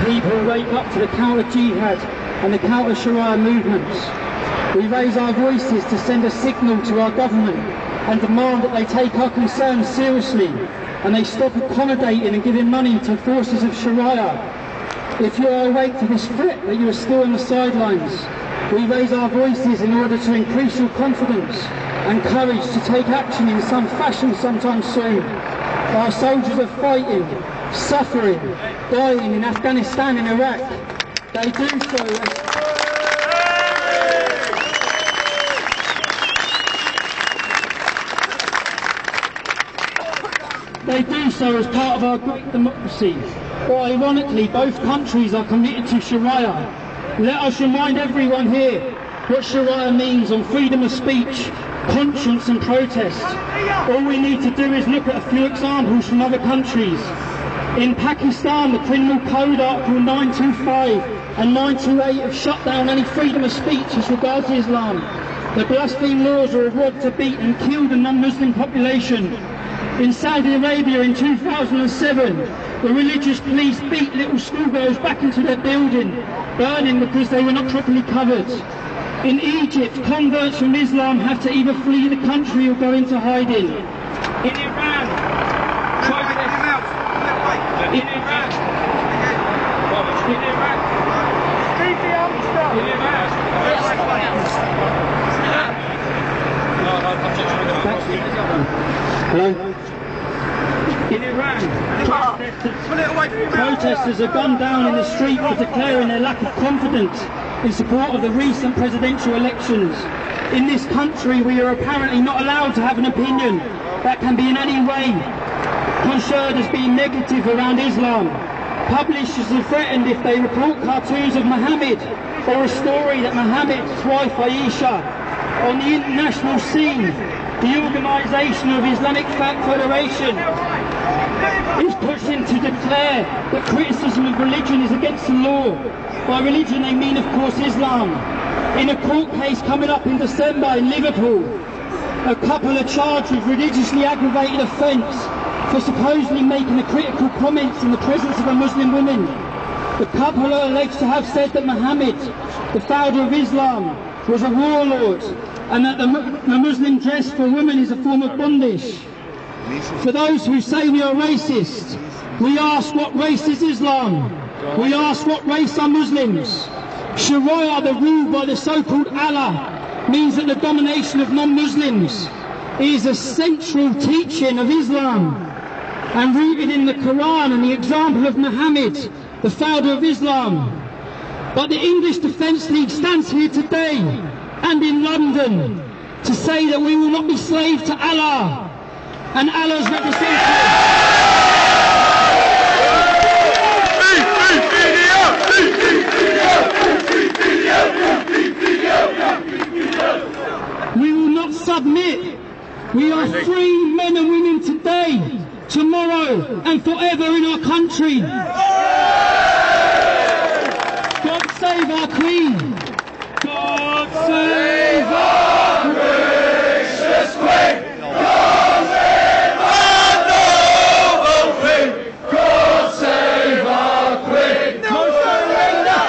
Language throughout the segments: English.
people wake up to the counter-jihad and the counter-Sharia movements. We raise our voices to send a signal to our government and demand that they take our concerns seriously and they stop accommodating and giving money to forces of Sharia. If you are awake to this threat that you are still on the sidelines, we raise our voices in order to increase your confidence and courage to take action in some fashion sometime soon. Our soldiers are fighting, suffering, dying in Afghanistan and Iraq. They do so as part of our great democracy. But ironically, both countries are committed to Sharia. Let us remind everyone here what Sharia means on freedom of speech, conscience and protest. All we need to do is look at a few examples from other countries. In Pakistan, the Criminal Code Article 925 and 928 have shut down any freedom of speech as regards Islam. The blaspheme laws are awarded to beat and kill the non-Muslim population. In Saudi Arabia in 2007, the religious police beat little schoolgirls back into their building, burning because they were not properly covered. In Egypt, converts from Islam have to either flee the country or go into hiding. In Iran, In Iran, protesters are gunned down in the street for declaring their lack of confidence in support of the recent presidential elections. In this country, we are apparently not allowed to have an opinion that can be in any way construed as being negative around Islam. Publishers are threatened if they report cartoons of Muhammad or a story that Muhammad's wife Aisha. On the international scene, the Organisation of Islamic Federation is pushing to declare that criticism of religion is against the law. By religion they mean, of course, Islam. In a court case coming up in December in Liverpool, a couple are charged with religiously aggravated offence for supposedly making a critical comments in the presence of a Muslim woman. The couple are alleged to have said that Muhammad, the founder of Islam, was a warlord, and that the Muslim dress for women is a form of bondage. For those who say we are racist, we ask, what race is Islam? We ask, what race are Muslims? Sharia, the rule by the so-called Allah, means that the domination of non-Muslims is a central teaching of Islam and rooted in the Quran and the example of Muhammad, the founder of Islam. But the English Defence League stands here today and in London to say that we will not be slaves to Allah and Allah's representative. We will not submit. We are free men and women today, tomorrow and forever in our country. God save our Queen. God save our gracious Queen. God save our noble Queen. God save our Queen. No surrender.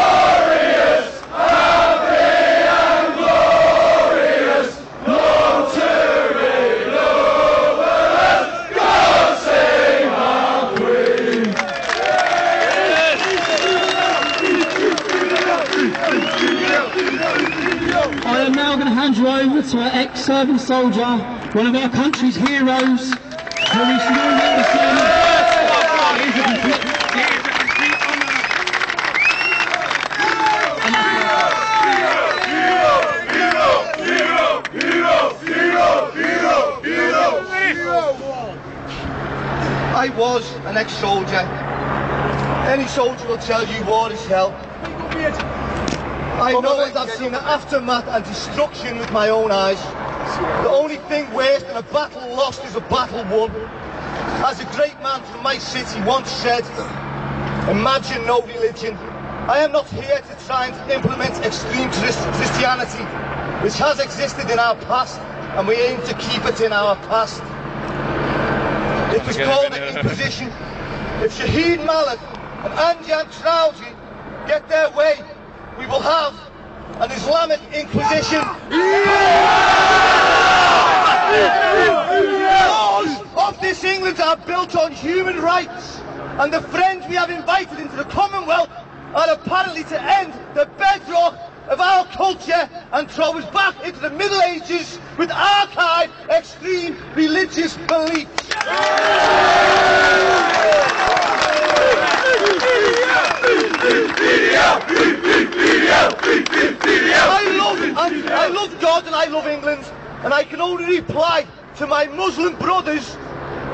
Victorious, happy and glorious. No tyranny over us. God save our Queen. I am now going to hand you over to our ex-serving soldier, one of our country's heroes, who we should all make the sermon. I was an ex-soldier. Any soldier will tell you war is hell. I know it, I've seen the aftermath and destruction with my own eyes. The only thing worse than a battle lost is a battle won. As a great man from my city once said, imagine no religion. I am not here to try and implement extreme Christianity, which has existed in our past, and we aim to keep it in our past. It was called the Inquisition. If Shahid Malik and Anjan Trousi get their way, we will have an Islamic Inquisition. Laws of this England are built on human rights, and the friends we have invited into the Commonwealth are apparently to end the bedrock of our culture and throw us back into the Middle Ages with archived extreme religious beliefs. I love God and I love England, and I can only reply to my Muslim brothers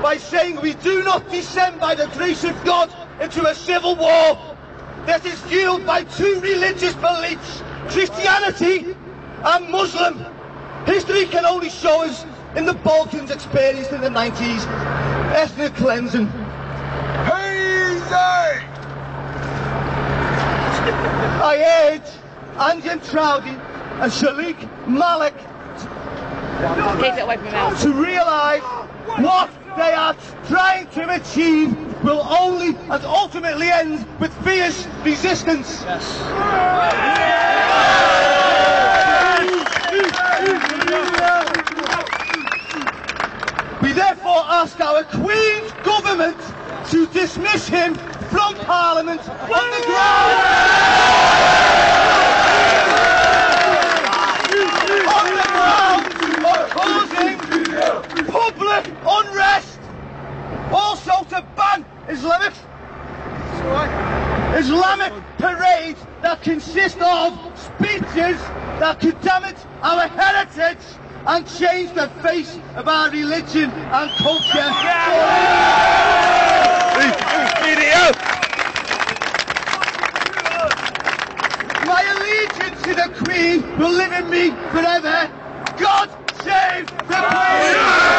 by saying we do not descend by the grace of God into a civil war that is fueled by two religious beliefs, Christianity and Muslim. History can only show us in the Balkans experienced in the 90s, ethnic cleansing. I urge Anjan Trousi and Shalik Malik to realise what they are trying to achieve will only and ultimately end with fierce resistance. Yes. We therefore ask our Queen's government to dismiss him from Parliament on the grounds of causing public unrest. Also to ban Islamic parades that consist of speeches that could damage our heritage and change the face of our religion and culture. My allegiance to the Queen will live in me forever. God save the Queen!